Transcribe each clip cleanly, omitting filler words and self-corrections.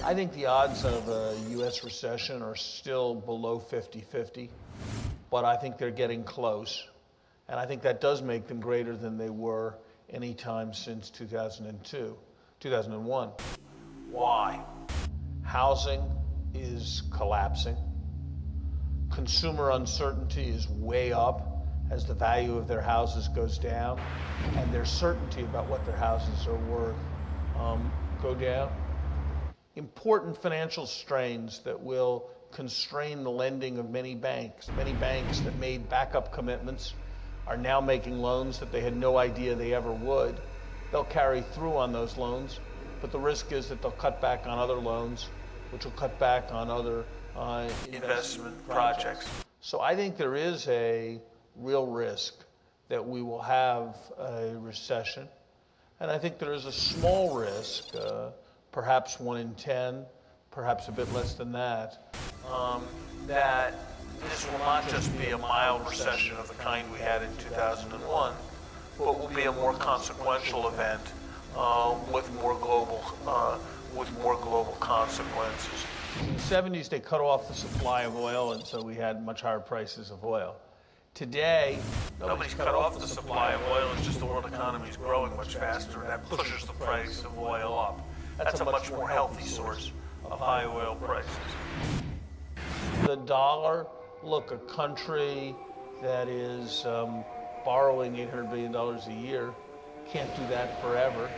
I think the odds of a U.S. recession are still below 50-50, but I think they're getting close. And I think that does make them greater than they were any time since 2001. Why? Housing is collapsing. Consumer uncertainty is way up as the value of their houses goes down, and their certainty about what their houses are worth go down. Important financial strains that will constrain the lending of many banks. Many banks that made backup commitments are now making loans that they had no idea they ever would. They'll carry through on those loans, but the risk is that they'll cut back on other loans, which will cut back on other investment projects. So I think there is a real risk that we will have a recession. And I think there is a small risk, perhaps 1 in 10, perhaps a bit less than that, that this will not just be a mild recession of the kind we had in 2001, but will be a more consequential event with more global consequences. In the 70s, they cut off the supply of oil, and so we had much higher prices of oil. Today, nobody's cut off the supply of oil. It's just the world economy is growing much faster, and that pushes the price of oil up. That's a much more healthy source of high oil prices. The dollar, look, a country that is borrowing $800 billion a year can't do that forever.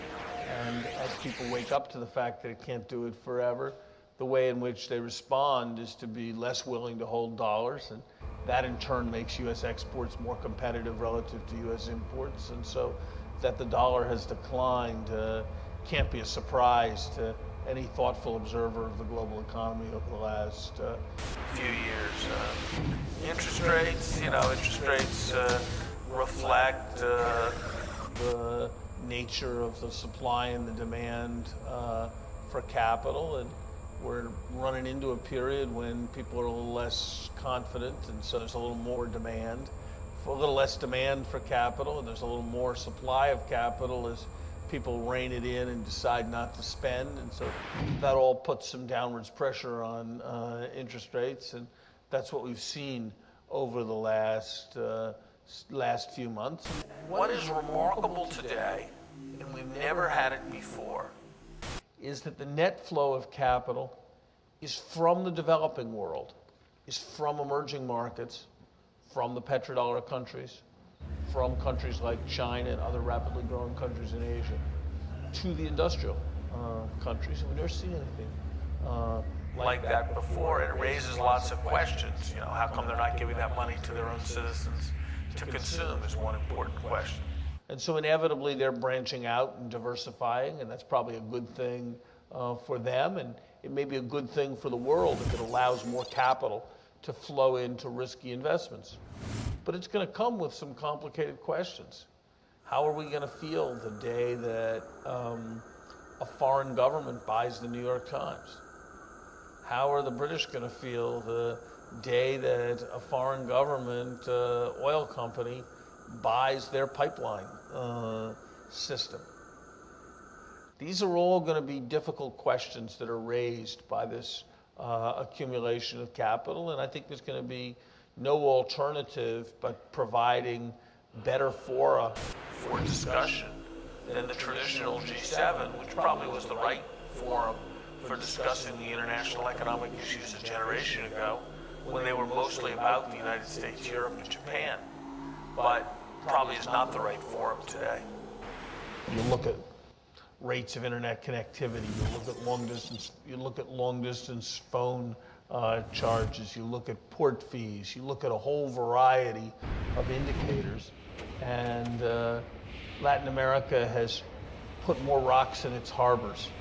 And as people wake up to the fact that it can't do it forever, the way in which they respond is to be less willing to hold dollars, and that in turn makes U.S. exports more competitive relative to U.S. imports. And so that the dollar has declined can't be a surprise to any thoughtful observer of the global economy over the last few years. Interest rates reflect the nature of the supply and the demand for capital, and we're running into a period when people are a little less confident, and so there's a little more demand, a little less demand for capital, and there's a little more supply of capital as people rein it in and decide not to spend, and so that all puts some downwards pressure on interest rates, and that's what we've seen over the last few months. What is remarkable today, and we've never had it before, is that the net flow of capital is from the developing world, is from emerging markets, from the petrodollar countries, from countries like China and other rapidly growing countries in Asia, to the industrial countries. And we've never seen anything like that before. And it raises lots of questions. You know, how come they're not giving that money to their own citizens to consume is one important question. And so inevitably they're branching out and diversifying, and that's probably a good thing for them, and it may be a good thing for the world if it allows more capital to flow into risky investments. But it's going to come with some complicated questions. How are we going to feel the day that a foreign government buys the New York Times? How are the British going to feel the day that a foreign government oil company buys their pipeline system? These are all going to be difficult questions that are raised by this accumulation of capital, and I think there's going to be no alternative but providing better fora for discussion than the traditional G7, which probably was the right forum for discussing the international economic issues a generation ago, when they were mostly about the United States, Europe, and Japan, but probably is not the right forum today. You look at rates of internet connectivity, you look at long distance phone charges, you look at port fees, you look at a whole variety of indicators, and Latin America has put more rocks in its harbors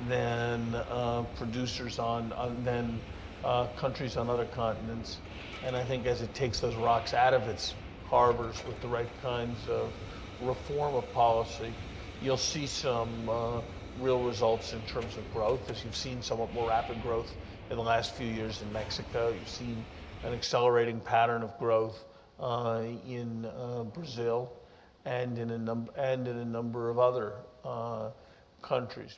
than countries on other continents. And I think as it takes those rocks out of its harbors with the right kinds of reform of policy, you'll see some real results in terms of growth, as you've seen somewhat more rapid growth in the last few years in Mexico. You've seen an accelerating pattern of growth in Brazil and in a number of other countries.